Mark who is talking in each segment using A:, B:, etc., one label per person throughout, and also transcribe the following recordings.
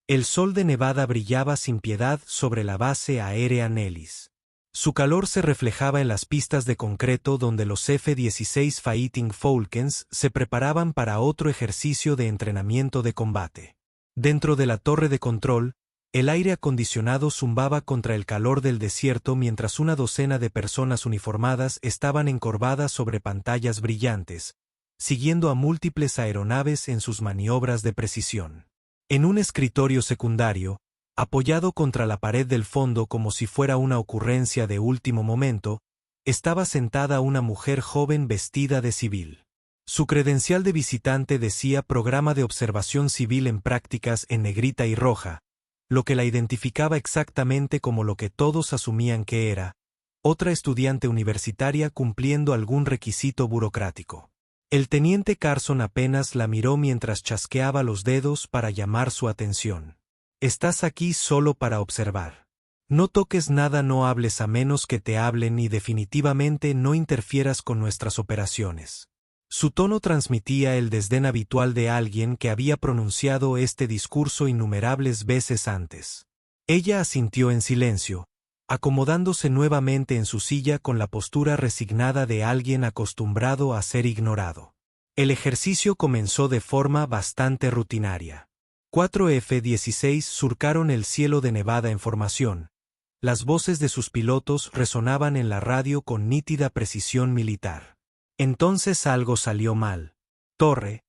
A: El sol de Nevada brillaba sin piedad sobre la base aérea Nellis. Su calor se reflejaba en las pistas de concreto donde los F-16 Fighting Falcons se preparaban para otro ejercicio de entrenamiento de combate. Dentro de la torre de control, el aire acondicionado zumbaba contra el calor del desierto mientras una docena de personas uniformadas estaban encorvadas sobre pantallas brillantes, siguiendo a múltiples aeronaves en sus maniobras de precisión. En un escritorio secundario, apoyado contra la pared del fondo como si fuera una ocurrencia de último momento, estaba sentada una mujer joven vestida de civil. Su credencial de visitante decía Programa de Observación Civil en Prácticas en negrita y roja, lo que la identificaba exactamente como lo que todos asumían que era, otra estudiante universitaria cumpliendo algún requisito burocrático. El teniente Carson apenas la miró mientras chasqueaba los dedos para llamar su atención. Estás aquí solo para observar. No toques nada, no hables a menos que te hablen y definitivamente no interfieras con nuestras operaciones. Su tono transmitía el desdén habitual de alguien que había pronunciado este discurso innumerables veces antes. Ella asintió en silencio, acomodándose nuevamente en su silla con la postura resignada de alguien acostumbrado a ser ignorado. El ejercicio comenzó de forma bastante rutinaria. 4 F-16 surcaron el cielo de Nevada en formación. Las voces de sus pilotos resonaban en la radio con nítida precisión militar. Entonces algo salió mal. Torre,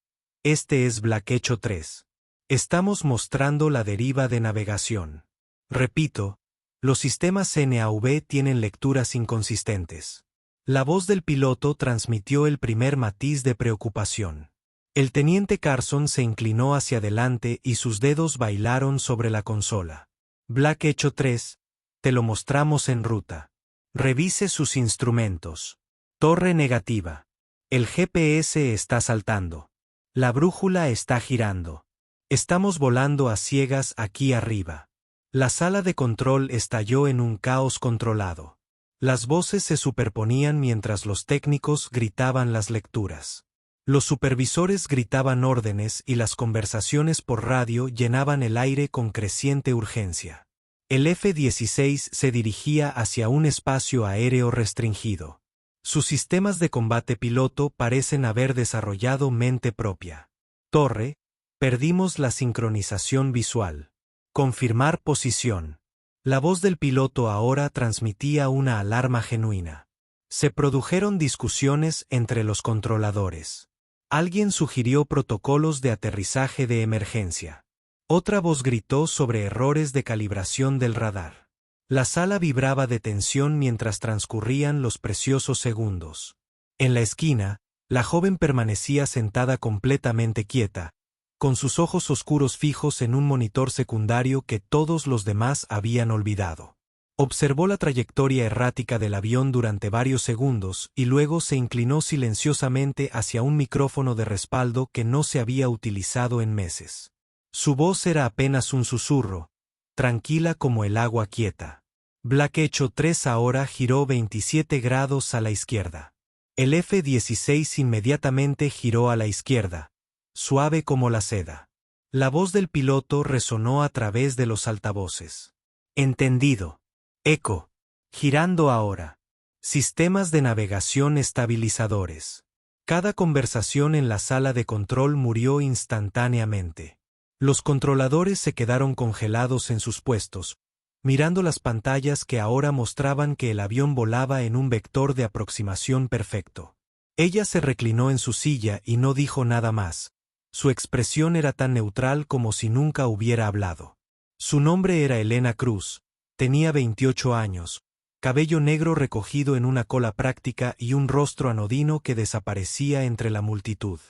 A: este es Black Echo 3. Estamos mostrando la deriva de navegación. Repito, los sistemas NAV tienen lecturas inconsistentes. La voz del piloto transmitió el primer matiz de preocupación. El teniente Carson se inclinó hacia adelante y sus dedos bailaron sobre la consola. Black Echo 3, te lo mostramos en ruta. Revise sus instrumentos. Torre negativa. El GPS está saltando. La brújula está girando. Estamos volando a ciegas aquí arriba. La sala de control estalló en un caos controlado. Las voces se superponían mientras los técnicos gritaban las lecturas. Los supervisores gritaban órdenes y las conversaciones por radio llenaban el aire con creciente urgencia. El F-16 se dirigía hacia un espacio aéreo restringido. Sus sistemas de combate piloto parecen haber desarrollado mente propia. Torre, perdimos la sincronización visual. Confirmar posición. La voz del piloto ahora transmitía una alarma genuina. Se produjeron discusiones entre los controladores. Alguien sugirió protocolos de aterrizaje de emergencia. Otra voz gritó sobre errores de calibración del radar. La sala vibraba de tensión mientras transcurrían los preciosos segundos. En la esquina, la joven permanecía sentada completamente quieta, con sus ojos oscuros fijos en un monitor secundario que todos los demás habían olvidado. Observó la trayectoria errática del avión durante varios segundos y luego se inclinó silenciosamente hacia un micrófono de respaldo que no se había utilizado en meses. Su voz era apenas un susurro, tranquila como el agua quieta. Black Echo 3 ahora giró 27 grados a la izquierda. El F-16 inmediatamente giró a la izquierda, suave como la seda. La voz del piloto resonó a través de los altavoces. Entendido. Eco. Girando ahora. Sistemas de navegación estabilizadores. Cada conversación en la sala de control murió instantáneamente. Los controladores se quedaron congelados en sus puestos, mirando las pantallas que ahora mostraban que el avión volaba en un vector de aproximación perfecto. Ella se reclinó en su silla y no dijo nada más. Su expresión era tan neutral como si nunca hubiera hablado. Su nombre era Elena Cruz, tenía 28 años, cabello negro recogido en una cola práctica y un rostro anodino que desaparecía entre la multitud.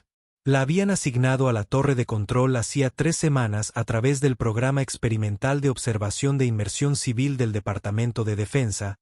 A: La habían asignado a la torre de control hacía 3 semanas a través del Programa Experimental de Observación de Inmersión Civil del Departamento de Defensa,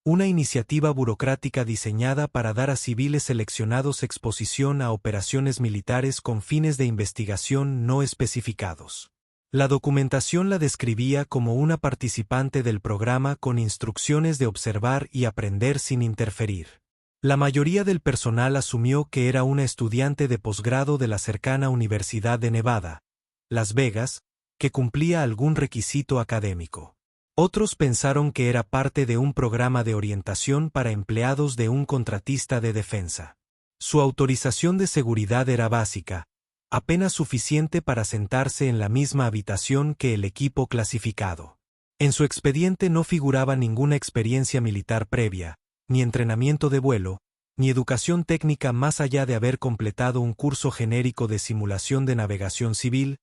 A: una iniciativa burocrática diseñada para dar a civiles seleccionados exposición a operaciones militares con fines de investigación no especificados. La documentación la describía como una participante del programa con instrucciones de observar y aprender sin interferir. La mayoría del personal asumió que era una estudiante de posgrado de la cercana Universidad de Nevada, Las Vegas, que cumplía algún requisito académico. Otros pensaron que era parte de un programa de orientación para empleados de un contratista de defensa. Su autorización de seguridad era básica, apenas suficiente para sentarse en la misma habitación que el equipo clasificado. En su expediente no figuraba ninguna experiencia militar previa, ni entrenamiento de vuelo, ni educación técnica más allá de haber completado un curso genérico de simulación de navegación civil,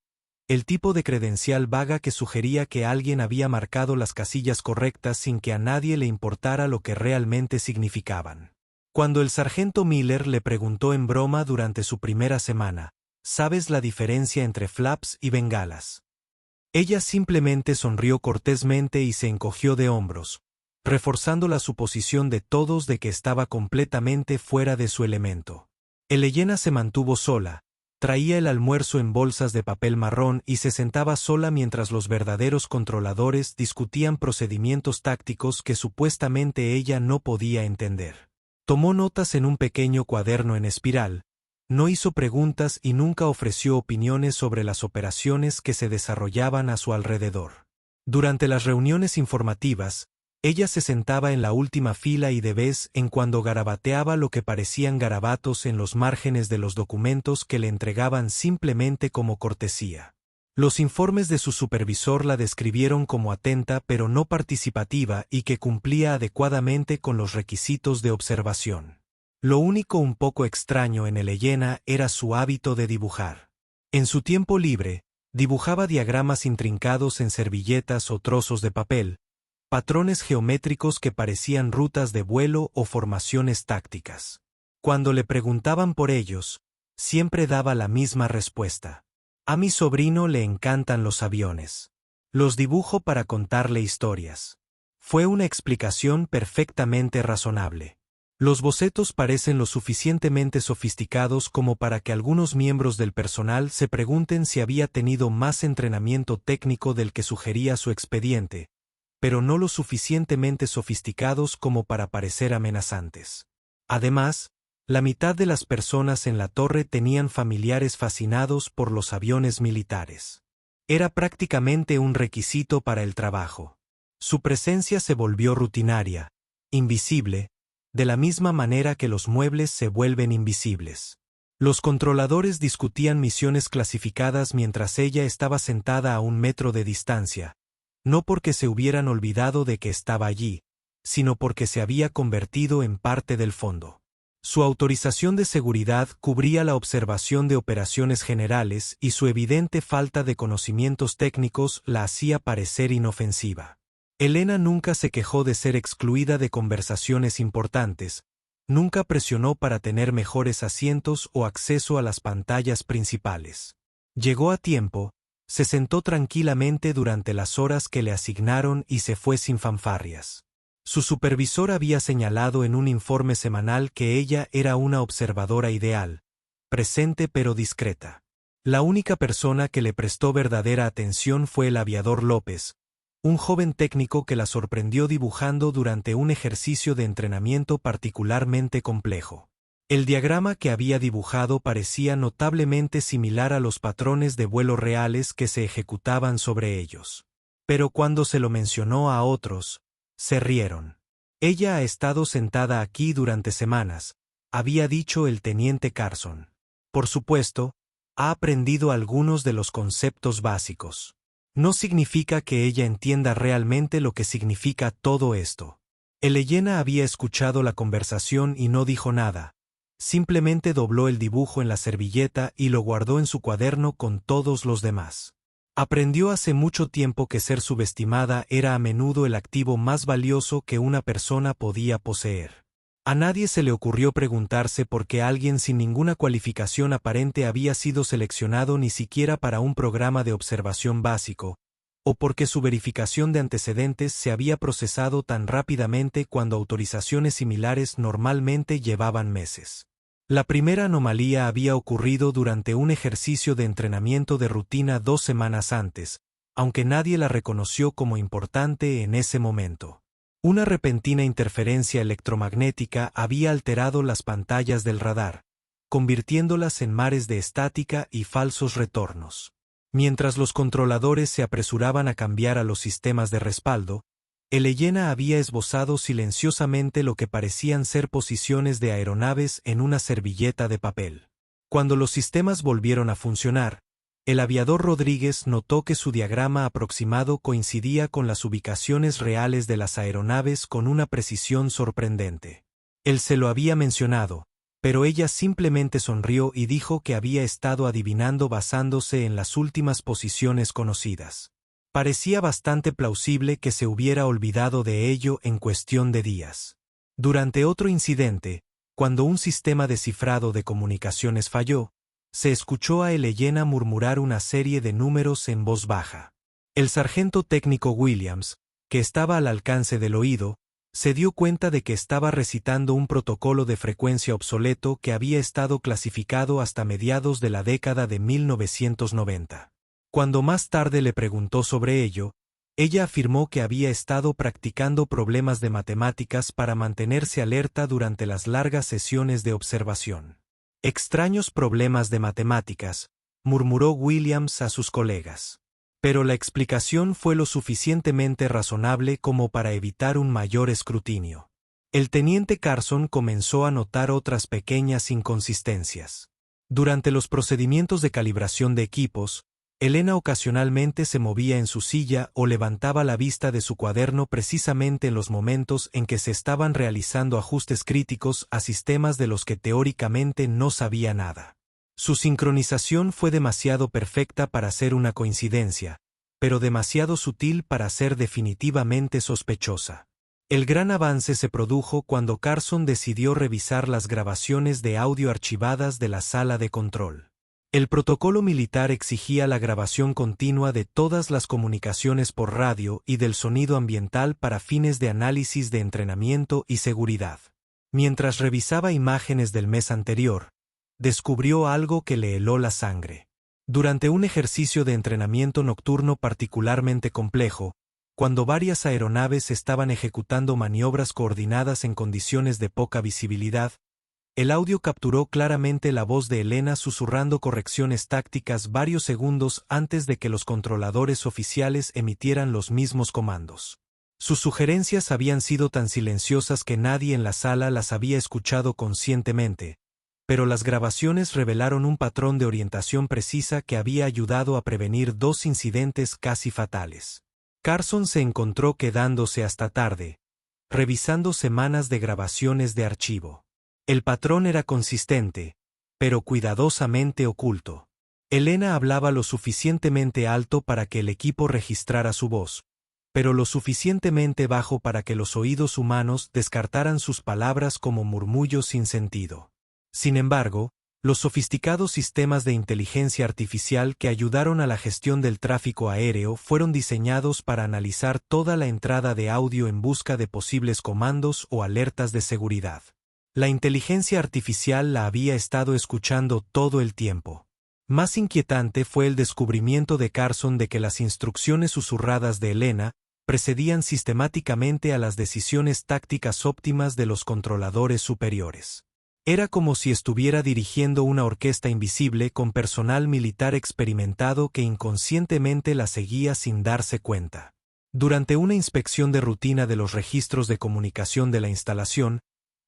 A: el tipo de credencial vaga que sugería que alguien había marcado las casillas correctas sin que a nadie le importara lo que realmente significaban. Cuando el sargento Miller le preguntó en broma durante su primera semana, ¿sabes la diferencia entre flaps y bengalas? Ella simplemente sonrió cortésmente y se encogió de hombros, reforzando la suposición de todos de que estaba completamente fuera de su elemento. Elena se mantuvo sola, traía el almuerzo en bolsas de papel marrón y se sentaba sola mientras los verdaderos controladores discutían procedimientos tácticos que supuestamente ella no podía entender. Tomó notas en un pequeño cuaderno en espiral, no hizo preguntas y nunca ofreció opiniones sobre las operaciones que se desarrollaban a su alrededor. Durante las reuniones informativas, ella se sentaba en la última fila y de vez en cuando garabateaba lo que parecían garabatos en los márgenes de los documentos que le entregaban simplemente como cortesía. Los informes de su supervisor la describieron como atenta pero no participativa y que cumplía adecuadamente con los requisitos de observación. Lo único un poco extraño en Elena era su hábito de dibujar. En su tiempo libre, dibujaba diagramas intrincados en servilletas o trozos de papel, patrones geométricos que parecían rutas de vuelo o formaciones tácticas. Cuando le preguntaban por ellos, siempre daba la misma respuesta. A mi sobrino le encantan los aviones. Los dibujo para contarle historias. Fue una explicación perfectamente razonable. Los bocetos parecen lo suficientemente sofisticados como para que algunos miembros del personal se pregunten si había tenido más entrenamiento técnico del que sugería su expediente, pero no lo suficientemente sofisticados como para parecer amenazantes. Además, la mitad de las personas en la torre tenían familiares fascinados por los aviones militares. Era prácticamente un requisito para el trabajo. Su presencia se volvió rutinaria, invisible, de la misma manera que los muebles se vuelven invisibles. Los controladores discutían misiones clasificadas mientras ella estaba sentada a 1 metro de distancia, no porque se hubieran olvidado de que estaba allí, sino porque se había convertido en parte del fondo. Su autorización de seguridad cubría la observación de operaciones generales y su evidente falta de conocimientos técnicos la hacía parecer inofensiva. Elena nunca se quejó de ser excluida de conversaciones importantes, nunca presionó para tener mejores asientos o acceso a las pantallas principales. Llegó a tiempo, se sentó tranquilamente durante las horas que le asignaron y se fue sin fanfarrias. Su supervisor había señalado en un informe semanal que ella era una observadora ideal, presente pero discreta. La única persona que le prestó verdadera atención fue el aviador López, un joven técnico que la sorprendió dibujando durante un ejercicio de entrenamiento particularmente complejo. El diagrama que había dibujado parecía notablemente similar a los patrones de vuelo reales que se ejecutaban sobre ellos. Pero cuando se lo mencionó a otros, se rieron. Ella ha estado sentada aquí durante semanas, había dicho el teniente Carson. Por supuesto, ha aprendido algunos de los conceptos básicos. No significa que ella entienda realmente lo que significa todo esto. Elena había escuchado la conversación y no dijo nada. Simplemente dobló el dibujo en la servilleta y lo guardó en su cuaderno con todos los demás. Aprendió hace mucho tiempo que ser subestimada era a menudo el activo más valioso que una persona podía poseer. A nadie se le ocurrió preguntarse por qué alguien sin ninguna cualificación aparente había sido seleccionado ni siquiera para un programa de observación básico, o por qué su verificación de antecedentes se había procesado tan rápidamente cuando autorizaciones similares normalmente llevaban meses. La primera anomalía había ocurrido durante un ejercicio de entrenamiento de rutina 2 semanas antes, aunque nadie la reconoció como importante en ese momento. Una repentina interferencia electromagnética había alterado las pantallas del radar, convirtiéndolas en mares de estática y falsos retornos. Mientras los controladores se apresuraban a cambiar a los sistemas de respaldo, Elena había esbozado silenciosamente lo que parecían ser posiciones de aeronaves en una servilleta de papel. Cuando los sistemas volvieron a funcionar, el aviador Rodríguez notó que su diagrama aproximado coincidía con las ubicaciones reales de las aeronaves con una precisión sorprendente. Él se lo había mencionado, pero ella simplemente sonrió y dijo que había estado adivinando basándose en las últimas posiciones conocidas. Parecía bastante plausible que se hubiera olvidado de ello en cuestión de días. Durante otro incidente, cuando un sistema de cifrado de comunicaciones falló, se escuchó a Elena murmurar una serie de números en voz baja. El sargento técnico Williams, que estaba al alcance del oído, se dio cuenta de que estaba recitando un protocolo de frecuencia obsoleto que había estado clasificado hasta mediados de la década de 1990. Cuando más tarde le preguntó sobre ello, ella afirmó que había estado practicando problemas de matemáticas para mantenerse alerta durante las largas sesiones de observación. Extraños problemas de matemáticas, murmuró Williams a sus colegas. Pero la explicación fue lo suficientemente razonable como para evitar un mayor escrutinio. El teniente Carson comenzó a notar otras pequeñas inconsistencias. Durante los procedimientos de calibración de equipos, Elena ocasionalmente se movía en su silla o levantaba la vista de su cuaderno precisamente en los momentos en que se estaban realizando ajustes críticos a sistemas de los que teóricamente no sabía nada. Su sincronización fue demasiado perfecta para ser una coincidencia, pero demasiado sutil para ser definitivamente sospechosa. El gran avance se produjo cuando Carson decidió revisar las grabaciones de audio archivadas de la sala de control. El protocolo militar exigía la grabación continua de todas las comunicaciones por radio y del sonido ambiental para fines de análisis de entrenamiento y seguridad. Mientras revisaba imágenes del mes anterior, descubrió algo que le heló la sangre. Durante un ejercicio de entrenamiento nocturno particularmente complejo, cuando varias aeronaves estaban ejecutando maniobras coordinadas en condiciones de poca visibilidad, el audio capturó claramente la voz de Elena susurrando correcciones tácticas varios segundos antes de que los controladores oficiales emitieran los mismos comandos. Sus sugerencias habían sido tan silenciosas que nadie en la sala las había escuchado conscientemente, pero las grabaciones revelaron un patrón de orientación precisa que había ayudado a prevenir dos incidentes casi fatales. Carson se encontró quedándose hasta tarde, revisando semanas de grabaciones de archivo. El patrón era consistente, pero cuidadosamente oculto. Elena hablaba lo suficientemente alto para que el equipo registrara su voz, pero lo suficientemente bajo para que los oídos humanos descartaran sus palabras como murmullos sin sentido. Sin embargo, los sofisticados sistemas de inteligencia artificial que ayudaron a la gestión del tráfico aéreo fueron diseñados para analizar toda la entrada de audio en busca de posibles comandos o alertas de seguridad. La inteligencia artificial la había estado escuchando todo el tiempo. Más inquietante fue el descubrimiento de Carson de que las instrucciones susurradas de Elena precedían sistemáticamente a las decisiones tácticas óptimas de los controladores superiores. Era como si estuviera dirigiendo una orquesta invisible con personal militar experimentado que inconscientemente la seguía sin darse cuenta. Durante una inspección de rutina de los registros de comunicación de la instalación,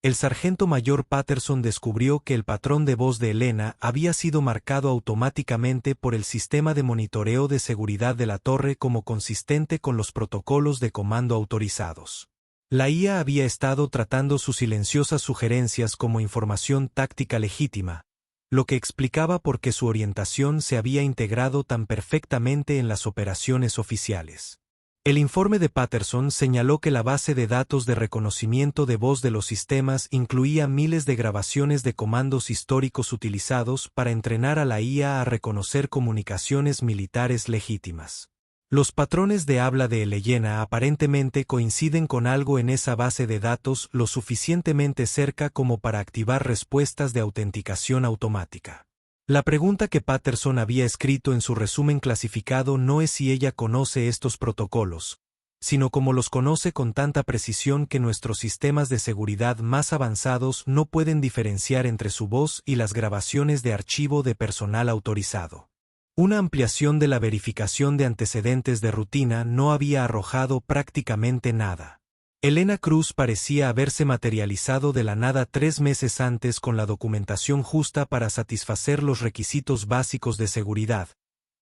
A: el sargento mayor Patterson descubrió que el patrón de voz de Elena había sido marcado automáticamente por el sistema de monitoreo de seguridad de la torre como consistente con los protocolos de comando autorizados. La IA había estado tratando sus silenciosas sugerencias como información táctica legítima, lo que explicaba por qué su orientación se había integrado tan perfectamente en las operaciones oficiales. El informe de Patterson señaló que la base de datos de reconocimiento de voz de los sistemas incluía miles de grabaciones de comandos históricos utilizados para entrenar a la IA a reconocer comunicaciones militares legítimas. Los patrones de habla de Elena aparentemente coinciden con algo en esa base de datos lo suficientemente cerca como para activar respuestas de autenticación automática. La pregunta que Patterson había escrito en su resumen clasificado no es si ella conoce estos protocolos, sino cómo los conoce con tanta precisión que nuestros sistemas de seguridad más avanzados no pueden diferenciar entre su voz y las grabaciones de archivo de personal autorizado. Una ampliación de la verificación de antecedentes de rutina no había arrojado prácticamente nada. Elena Cruz parecía haberse materializado de la nada 3 meses antes con la documentación justa para satisfacer los requisitos básicos de seguridad,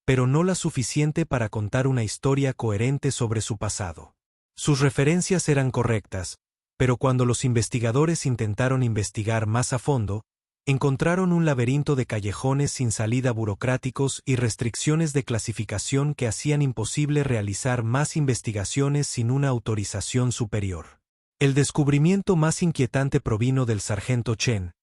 A: pero no la suficiente para contar una historia coherente sobre su pasado. Sus referencias eran correctas, pero cuando los investigadores intentaron investigar más a fondo, encontraron un laberinto de callejones sin salida burocráticos y restricciones de clasificación que hacían imposible realizar más investigaciones sin una autorización superior. El descubrimiento más inquietante provino del sargento Chen,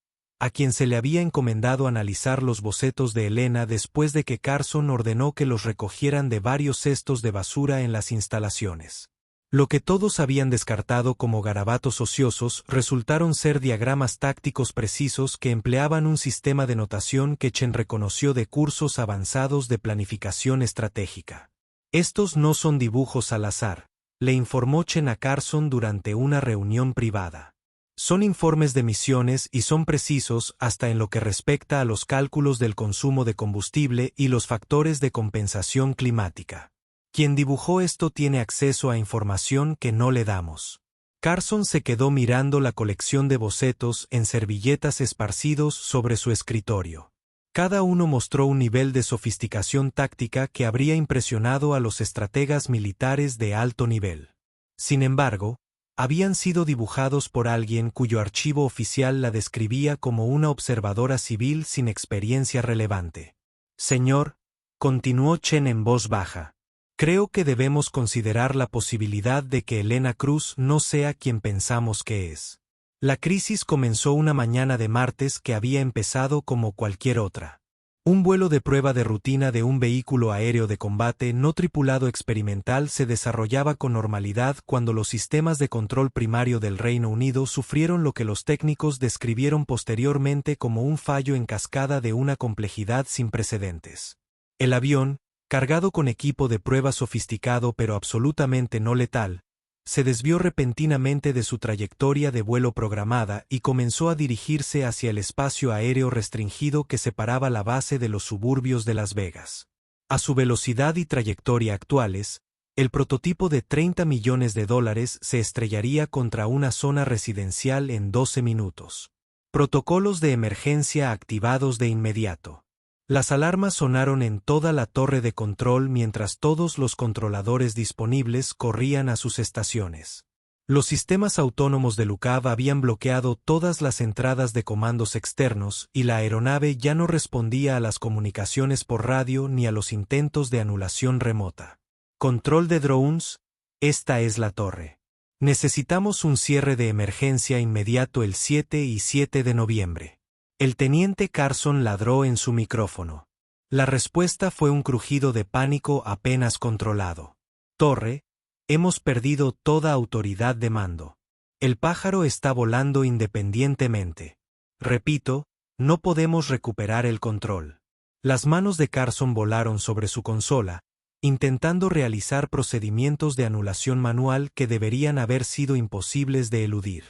A: a quien se le había encomendado analizar los bocetos de Elena después de que Carson ordenó que los recogieran de varios cestos de basura en las instalaciones. Lo que todos habían descartado como garabatos ociosos resultaron ser diagramas tácticos precisos que empleaban un sistema de notación que Chen reconoció de cursos avanzados de planificación estratégica. Estos no son dibujos al azar, le informó Chen a Carson durante una reunión privada. Son informes de misiones y son precisos hasta en lo que respecta a los cálculos del consumo de combustible y los factores de compensación climática. Quien dibujó esto tiene acceso a información que no le damos. Carson se quedó mirando la colección de bocetos en servilletas esparcidos sobre su escritorio. Cada uno mostró un nivel de sofisticación táctica que habría impresionado a los estrategas militares de alto nivel. Sin embargo, habían sido dibujados por alguien cuyo archivo oficial la describía como una observadora civil sin experiencia relevante. Señor, continuó Chen en voz baja. Creo que debemos considerar la posibilidad de que Elena Cruz no sea quien pensamos que es. La crisis comenzó una mañana de martes que había empezado como cualquier otra. Un vuelo de prueba de rutina de un vehículo aéreo de combate no tripulado experimental se desarrollaba con normalidad cuando los sistemas de control primario del Reino Unido sufrieron lo que los técnicos describieron posteriormente como un fallo en cascada de una complejidad sin precedentes. El avión, cargado con equipo de prueba sofisticado pero absolutamente no letal, se desvió repentinamente de su trayectoria de vuelo programada y comenzó a dirigirse hacia el espacio aéreo restringido que separaba la base de los suburbios de Las Vegas. A su velocidad y trayectoria actuales, el prototipo de $30 millones se estrellaría contra una zona residencial en 12 minutos. Protocolos de emergencia activados de inmediato. Las alarmas sonaron en toda la torre de control mientras todos los controladores disponibles corrían a sus estaciones. Los sistemas autónomos de LUCAV habían bloqueado todas las entradas de comandos externos y la aeronave ya no respondía a las comunicaciones por radio ni a los intentos de anulación remota. Control de drones, esta es la torre. Necesitamos un cierre de emergencia inmediato el 7 y 7 de noviembre. El teniente Carson ladró en su micrófono. La respuesta fue un crujido de pánico apenas controlado. Torre, hemos perdido toda autoridad de mando. El pájaro está volando independientemente. Repito, no podemos recuperar el control. Las manos de Carson volaron sobre su consola, intentando realizar procedimientos de anulación manual que deberían haber sido imposibles de eludir.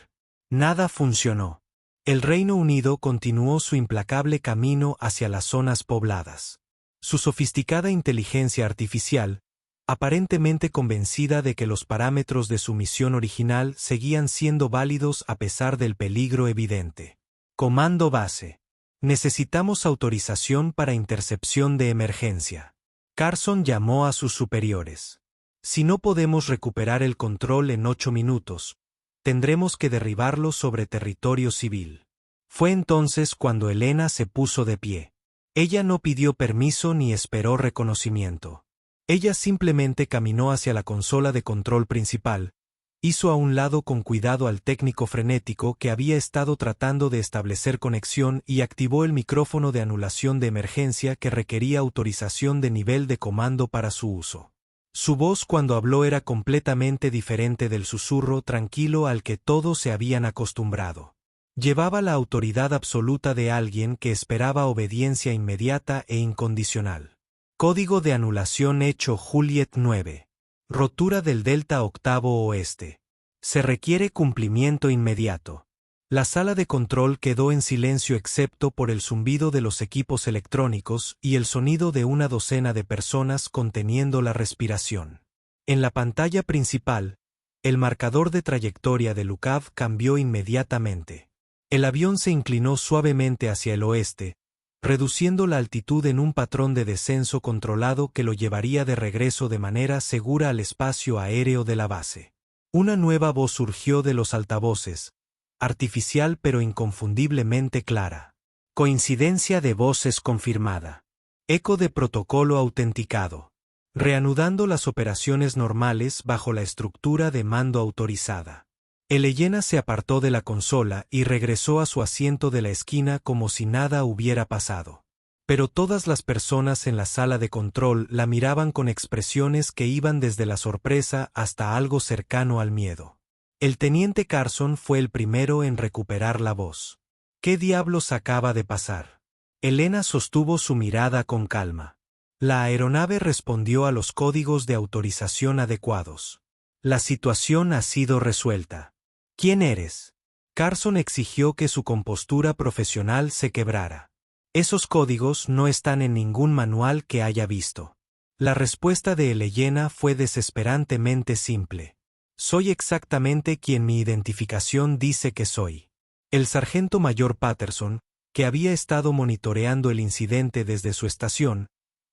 A: Nada funcionó. El Reino Unido continuó su implacable camino hacia las zonas pobladas. Su sofisticada inteligencia artificial, aparentemente convencida de que los parámetros de su misión original seguían siendo válidos a pesar del peligro evidente. Comando base. Necesitamos autorización para intercepción de emergencia. Carson llamó a sus superiores. Si no podemos recuperar el control en 8 minutos, tendremos que derribarlo sobre territorio civil. Fue entonces cuando Elena se puso de pie. Ella no pidió permiso ni esperó reconocimiento. Ella simplemente caminó hacia la consola de control principal, hizo a un lado con cuidado al técnico frenético que había estado tratando de establecer conexión y activó el micrófono de anulación de emergencia que requería autorización de nivel de comando para su uso. Su voz cuando habló era completamente diferente del susurro tranquilo al que todos se habían acostumbrado. Llevaba la autoridad absoluta de alguien que esperaba obediencia inmediata e incondicional. Código de anulación hecho Juliet 9. Rotura del delta octavo oeste. Se requiere cumplimiento inmediato. La sala de control quedó en silencio excepto por el zumbido de los equipos electrónicos y el sonido de una docena de personas conteniendo la respiración. En la pantalla principal, el marcador de trayectoria de Lukav cambió inmediatamente. El avión se inclinó suavemente hacia el oeste, reduciendo la altitud en un patrón de descenso controlado que lo llevaría de regreso de manera segura al espacio aéreo de la base. Una nueva voz surgió de los altavoces, artificial pero inconfundiblemente clara. Coincidencia de voces confirmada. Eco de protocolo autenticado. Reanudando las operaciones normales bajo la estructura de mando autorizada. Elena se apartó de la consola y regresó a su asiento de la esquina como si nada hubiera pasado. Pero todas las personas en la sala de control la miraban con expresiones que iban desde la sorpresa hasta algo cercano al miedo. El teniente Carson fue el primero en recuperar la voz. ¿Qué diablos acaba de pasar? Elena sostuvo su mirada con calma. La aeronave respondió a los códigos de autorización adecuados. La situación ha sido resuelta. ¿Quién eres? Carson exigió que su compostura profesional se quebrara. Esos códigos no están en ningún manual que haya visto. La respuesta de Elena fue desesperantemente simple. Soy exactamente quien mi identificación dice que soy. El sargento mayor Patterson, que había estado monitoreando el incidente desde su estación,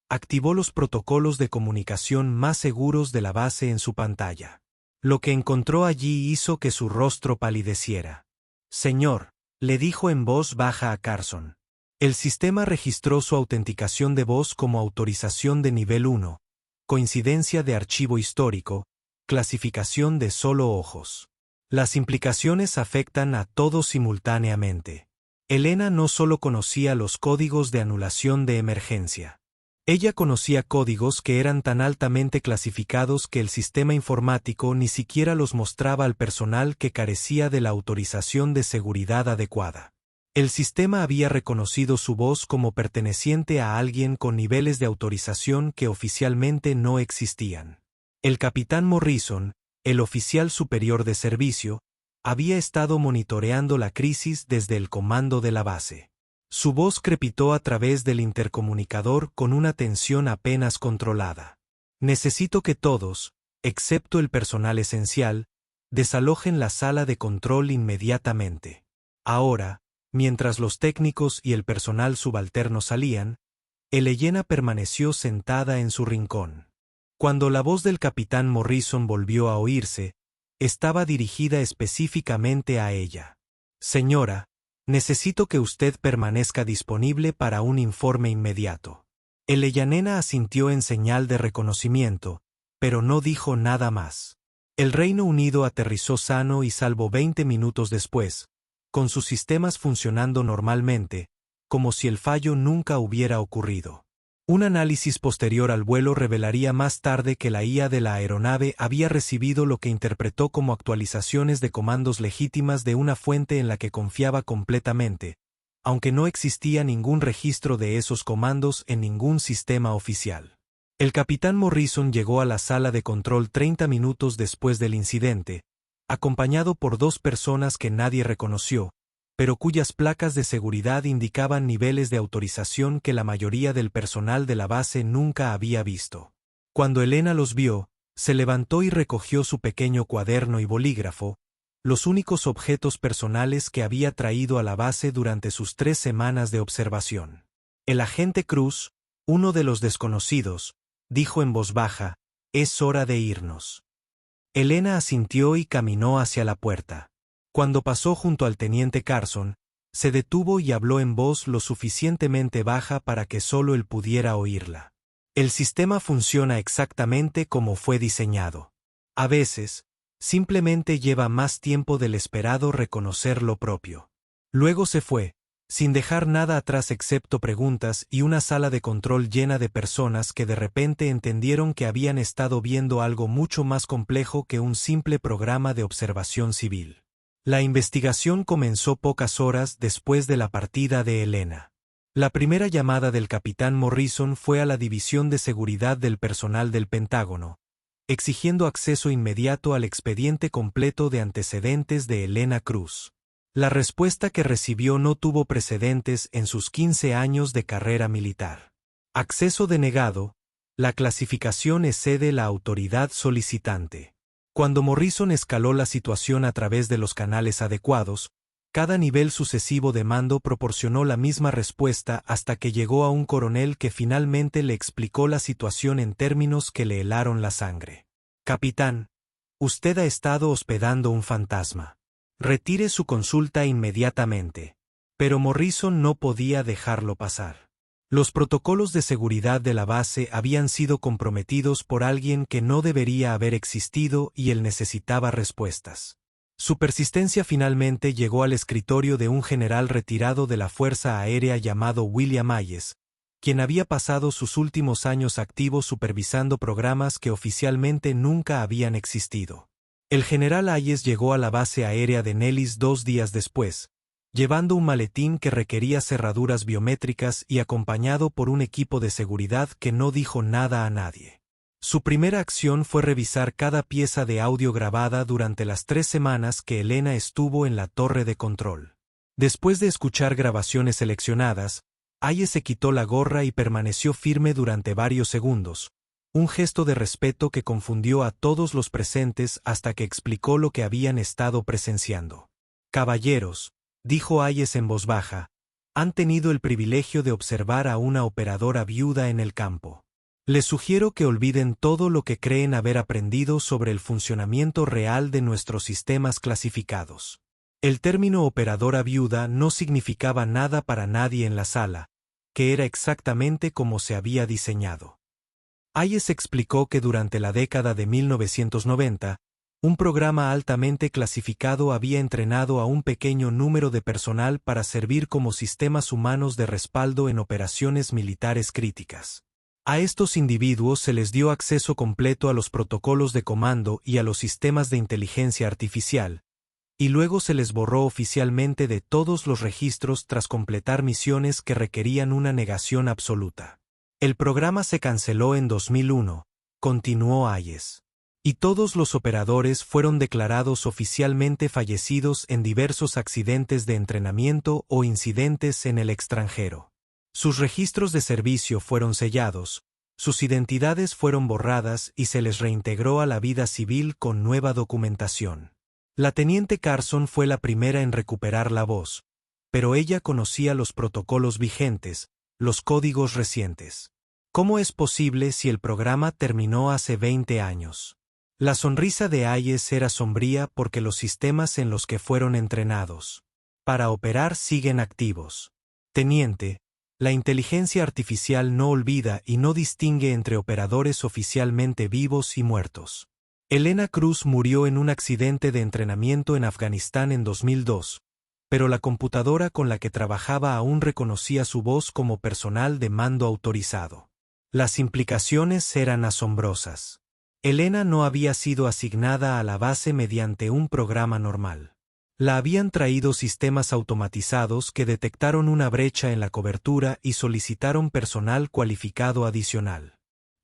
A: activó los protocolos de comunicación más seguros de la base en su pantalla. Lo que encontró allí hizo que su rostro palideciera. Señor, le dijo en voz baja a Carson. El sistema registró su autenticación de voz como autorización de nivel 1, coincidencia de archivo histórico, clasificación de solo ojos. Las implicaciones afectan a todos simultáneamente. Elena no solo conocía los códigos de anulación de emergencia. Ella conocía códigos que eran tan altamente clasificados que el sistema informático ni siquiera los mostraba al personal que carecía de la autorización de seguridad adecuada. El sistema había reconocido su voz como perteneciente a alguien con niveles de autorización que oficialmente no existían. El capitán Morrison, el oficial superior de servicio, había estado monitoreando la crisis desde el comando de la base. Su voz crepitó a través del intercomunicador con una tensión apenas controlada. Necesito que todos, excepto el personal esencial, desalojen la sala de control inmediatamente. Ahora, mientras los técnicos y el personal subalterno salían, Elena permaneció sentada en su rincón. Cuando la voz del capitán Morrison volvió a oírse, estaba dirigida específicamente a ella. Señora, necesito que usted permanezca disponible para un informe inmediato. Elena asintió en señal de reconocimiento, pero no dijo nada más. El Reino Unido aterrizó sano y salvo 20 minutos después, con sus sistemas funcionando normalmente, como si el fallo nunca hubiera ocurrido. Un análisis posterior al vuelo revelaría más tarde que la IA de la aeronave había recibido lo que interpretó como actualizaciones de comandos legítimas de una fuente en la que confiaba completamente, aunque no existía ningún registro de esos comandos en ningún sistema oficial. El capitán Morrison llegó a la sala de control 30 minutos después del incidente, acompañado por dos personas que nadie reconoció, pero cuyas placas de seguridad indicaban niveles de autorización que la mayoría del personal de la base nunca había visto. Cuando Elena los vio, se levantó y recogió su pequeño cuaderno y bolígrafo, los únicos objetos personales que había traído a la base durante sus 3 semanas de observación. El agente Cruz, uno de los desconocidos, dijo en voz baja, «Es hora de irnos». Elena asintió y caminó hacia la puerta. Cuando pasó junto al teniente Carson, se detuvo y habló en voz lo suficientemente baja para que solo él pudiera oírla. El sistema funciona exactamente como fue diseñado. A veces, simplemente lleva más tiempo del esperado reconocer lo propio. Luego se fue, sin dejar nada atrás excepto preguntas y una sala de control llena de personas que de repente entendieron que habían estado viendo algo mucho más complejo que un simple programa de observación civil. La investigación comenzó pocas horas después de la partida de Elena. La primera llamada del capitán Morrison fue a la División de Seguridad del Personal del Pentágono, exigiendo acceso inmediato al expediente completo de antecedentes de Elena Cruz. La respuesta que recibió no tuvo precedentes en sus 15 años de carrera militar. Acceso denegado. La clasificación excede la autoridad solicitante. Cuando Morrison escaló la situación a través de los canales adecuados, cada nivel sucesivo de mando proporcionó la misma respuesta hasta que llegó a un coronel que finalmente le explicó la situación en términos que le helaron la sangre. Capitán, usted ha estado hospedando un fantasma. Retire su consulta inmediatamente. Pero Morrison no podía dejarlo pasar. Los protocolos de seguridad de la base habían sido comprometidos por alguien que no debería haber existido y él necesitaba respuestas. Su persistencia finalmente llegó al escritorio de un general retirado de la Fuerza Aérea llamado William Hayes, quien había pasado sus últimos años activos supervisando programas que oficialmente nunca habían existido. El general Hayes llegó a la base aérea de Nellis 2 días después, llevando un maletín que requería cerraduras biométricas y acompañado por un equipo de seguridad que no dijo nada a nadie. Su primera acción fue revisar cada pieza de audio grabada durante las 3 semanas que Elena estuvo en la torre de control. Después de escuchar grabaciones seleccionadas, Hayes se quitó la gorra y permaneció firme durante varios segundos, un gesto de respeto que confundió a todos los presentes hasta que explicó lo que habían estado presenciando. Caballeros, dijo Hayes en voz baja, han tenido el privilegio de observar a una operadora viuda en el campo. Les sugiero que olviden todo lo que creen haber aprendido sobre el funcionamiento real de nuestros sistemas clasificados. El término operadora viuda no significaba nada para nadie en la sala, que era exactamente como se había diseñado. Hayes explicó que durante la década de 1990, un programa altamente clasificado había entrenado a un pequeño número de personal para servir como sistemas humanos de respaldo en operaciones militares críticas. A estos individuos se les dio acceso completo a los protocolos de comando y a los sistemas de inteligencia artificial, y luego se les borró oficialmente de todos los registros tras completar misiones que requerían una negación absoluta. El programa se canceló en 2001, continuó Hayes. Y todos los operadores fueron declarados oficialmente fallecidos en diversos accidentes de entrenamiento o incidentes en el extranjero. Sus registros de servicio fueron sellados, sus identidades fueron borradas y se les reintegró a la vida civil con nueva documentación. La teniente Carson fue la primera en recuperar la voz, pero ella conocía los protocolos vigentes, los códigos recientes. ¿Cómo es posible si el programa terminó hace 20 años? La sonrisa de Hayes era sombría porque los sistemas en los que fueron entrenados para operar siguen activos. Teniente, la inteligencia artificial no olvida y no distingue entre operadores oficialmente vivos y muertos. Elena Cruz murió en un accidente de entrenamiento en Afganistán en 2002, pero la computadora con la que trabajaba aún reconocía su voz como personal de mando autorizado. Las implicaciones eran asombrosas. Elena no había sido asignada a la base mediante un programa normal. La habían traído sistemas automatizados que detectaron una brecha en la cobertura y solicitaron personal cualificado adicional.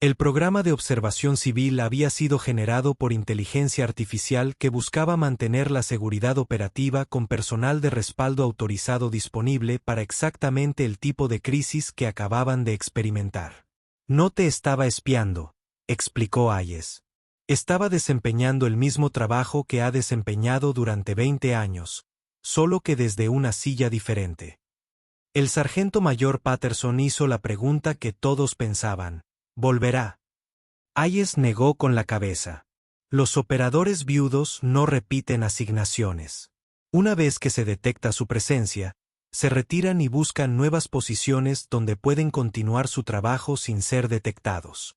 A: El programa de observación civil había sido generado por inteligencia artificial que buscaba mantener la seguridad operativa con personal de respaldo autorizado disponible para exactamente el tipo de crisis que acababan de experimentar. No te estaba espiando, explicó Hayes. Estaba desempeñando el mismo trabajo que ha desempeñado durante 20 años, solo que desde una silla diferente. El sargento mayor Patterson hizo la pregunta que todos pensaban: ¿volverá? Hayes negó con la cabeza. Los operadores viudos no repiten asignaciones. Una vez que se detecta su presencia, se retiran y buscan nuevas posiciones donde pueden continuar su trabajo sin ser detectados.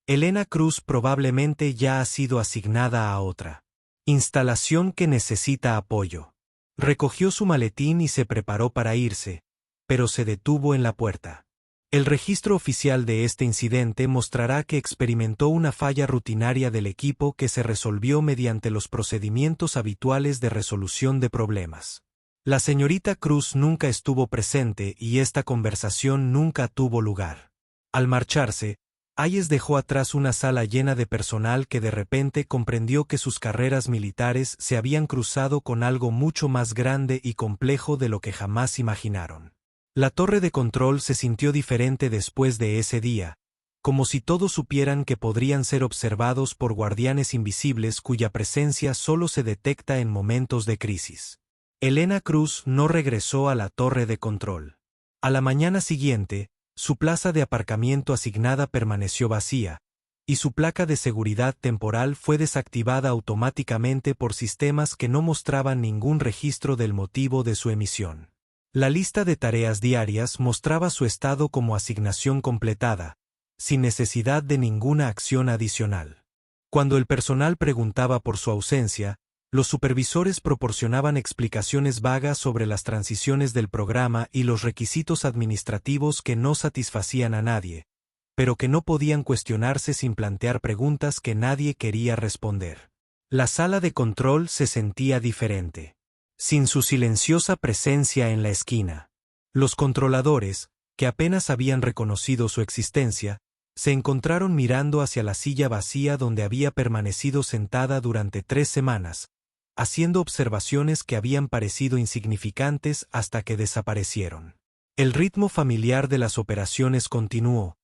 A: Elena Cruz probablemente ya ha sido asignada a otra instalación que necesita apoyo. Recogió su maletín y se preparó para irse, pero se detuvo en la puerta. El registro oficial de este incidente mostrará que experimentó una falla rutinaria del equipo que se resolvió mediante los procedimientos habituales de resolución de problemas. La señorita Cruz nunca estuvo presente y esta conversación nunca tuvo lugar. Al marcharse, Hayes dejó atrás una sala llena de personal que de repente comprendió que sus carreras militares se habían cruzado con algo mucho más grande y complejo de lo que jamás imaginaron. La torre de control se sintió diferente después de ese día, como si todos supieran que podrían ser observados por guardianes invisibles cuya presencia solo se detecta en momentos de crisis. Elena Cruz no regresó a la torre de control. A la mañana siguiente, su plaza de aparcamiento asignada permaneció vacía, y su placa de seguridad temporal fue desactivada automáticamente por sistemas que no mostraban ningún registro del motivo de su emisión. La lista de tareas diarias mostraba su estado como asignación completada, sin necesidad de ninguna acción adicional. Cuando el personal preguntaba por su ausencia, los supervisores proporcionaban explicaciones vagas sobre las transiciones del programa y los requisitos administrativos que no satisfacían a nadie, pero que no podían cuestionarse sin plantear preguntas que nadie quería responder. La sala de control se sentía diferente, sin su silenciosa presencia en la esquina. Los controladores, que apenas habían reconocido su existencia, se encontraron mirando hacia la silla vacía donde había permanecido sentada durante 3 semanas, haciendo observaciones que habían parecido insignificantes hasta que desaparecieron. El ritmo familiar de las operaciones continuó,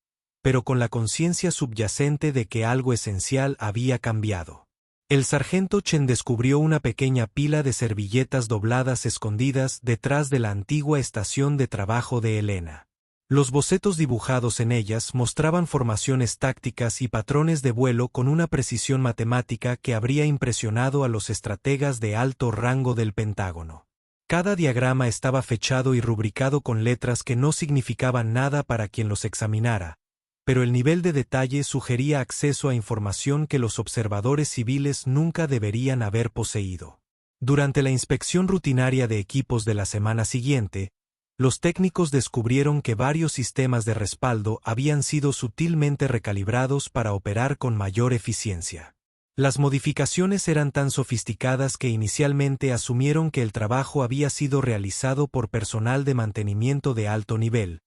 A: pero con la conciencia subyacente de que algo esencial había cambiado. El sargento Chen descubrió una pequeña pila de servilletas dobladas escondidas detrás de la antigua estación de trabajo de Elena. Los bocetos dibujados en ellas mostraban formaciones tácticas y patrones de vuelo con una precisión matemática que habría impresionado a los estrategas de alto rango del Pentágono. Cada diagrama estaba fechado y rubricado con letras que no significaban nada para quien los examinara, pero el nivel de detalle sugería acceso a información que los observadores civiles nunca deberían haber poseído. Durante la inspección rutinaria de equipos de la semana siguiente, los técnicos descubrieron que varios sistemas de respaldo habían sido sutilmente recalibrados para operar con mayor eficiencia. Las modificaciones eran tan sofisticadas que inicialmente asumieron que el trabajo había sido realizado por personal de mantenimiento de alto nivel,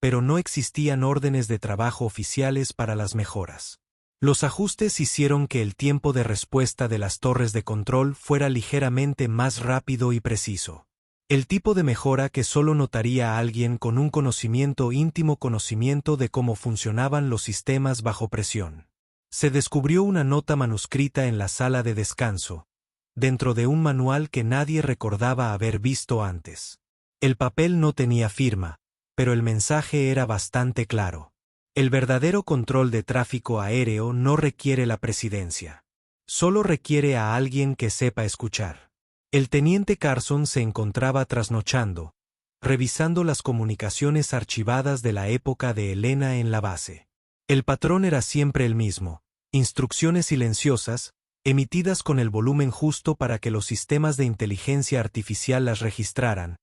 A: pero no existían órdenes de trabajo oficiales para las mejoras. Los ajustes hicieron que el tiempo de respuesta de las torres de control fuera ligeramente más rápido y preciso. El tipo de mejora que solo notaría a alguien con un íntimo conocimiento de cómo funcionaban los sistemas bajo presión. Se descubrió una nota manuscrita en la sala de descanso, dentro de un manual que nadie recordaba haber visto antes. El papel no tenía firma, pero el mensaje era bastante claro. El verdadero control de tráfico aéreo no requiere la presidencia. Solo requiere a alguien que sepa escuchar. El teniente Carson se encontraba trasnochando, revisando las comunicaciones archivadas de la época de Elena en la base. El patrón era siempre el mismo: instrucciones silenciosas, emitidas con el volumen justo para que los sistemas de inteligencia artificial las registraran,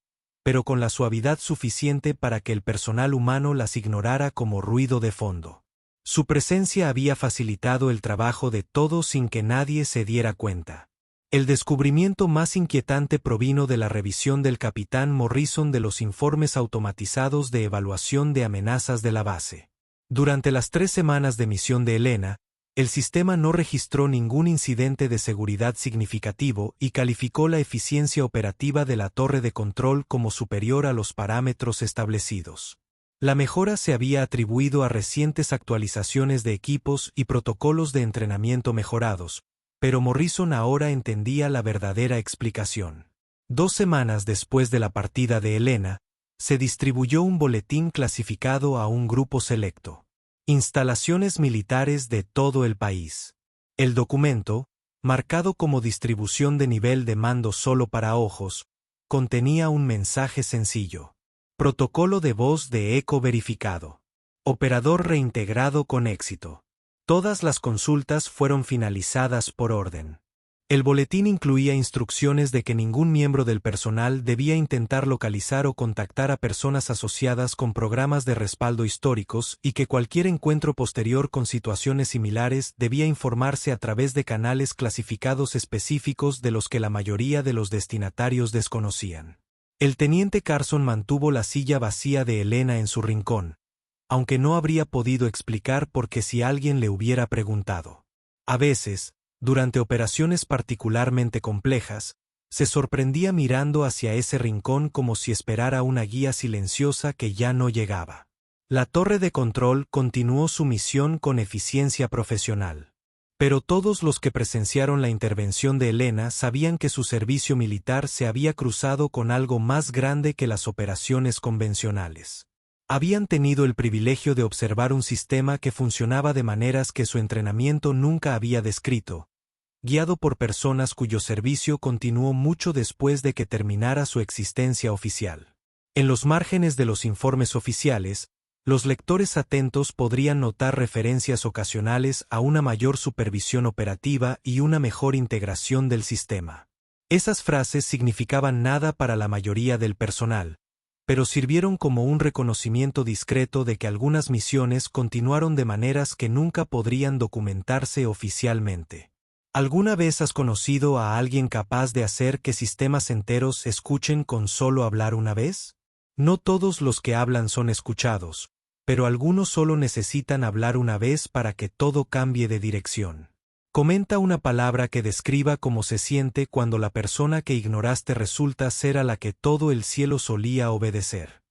A: pero con la suavidad suficiente para que el personal humano las ignorara como ruido de fondo. Su presencia había facilitado el trabajo de todos sin que nadie se diera cuenta. El descubrimiento más inquietante provino de la revisión del capitán Morrison de los informes automatizados de evaluación de amenazas de la base. Durante las 3 semanas de misión de Elena, el sistema no registró ningún incidente de seguridad significativo y calificó la eficiencia operativa de la torre de control como superior a los parámetros establecidos. La mejora se había atribuido a recientes actualizaciones de equipos y protocolos de entrenamiento mejorados, pero Morrison ahora entendía la verdadera explicación. 2 semanas después de la partida de Elena, se distribuyó un boletín clasificado a un grupo selecto. Instalaciones militares de todo el país. El documento, marcado como distribución de nivel de mando solo para ojos, contenía un mensaje sencillo. Protocolo de voz de eco verificado. Operador reintegrado con éxito. Todas las consultas fueron finalizadas por orden. El boletín incluía instrucciones de que ningún miembro del personal debía intentar localizar o contactar a personas asociadas con programas de respaldo históricos y que cualquier encuentro posterior con situaciones similares debía informarse a través de canales clasificados específicos de los que la mayoría de los destinatarios desconocían. El teniente Carson mantuvo la silla vacía de Elena en su rincón, aunque no habría podido explicar por qué si alguien le hubiera preguntado. A veces, durante operaciones particularmente complejas, se sorprendía mirando hacia ese rincón como si esperara una guía silenciosa que ya no llegaba. La torre de control continuó su misión con eficiencia profesional. Pero todos los que presenciaron la intervención de Elena sabían que su servicio militar se había cruzado con algo más grande que las operaciones convencionales. Habían tenido el privilegio de observar un sistema que funcionaba de maneras que su entrenamiento nunca había descrito, guiado por personas cuyo servicio continuó mucho después de que terminara su existencia oficial. En los márgenes de los informes oficiales, los lectores atentos podrían notar referencias ocasionales a una mayor supervisión operativa y una mejor integración del sistema. Esas frases significaban nada para la mayoría del personal, pero sirvieron como un reconocimiento discreto de que algunas misiones continuaron de maneras que nunca podrían documentarse oficialmente. ¿Alguna vez has conocido a alguien capaz de hacer que sistemas enteros escuchen con solo hablar una vez? No todos los que hablan son escuchados, pero algunos solo necesitan hablar una vez para que todo cambie de dirección. Comenta una palabra que describa cómo se siente cuando la persona que ignoraste resulta ser a la que todo el cielo solía obedecer.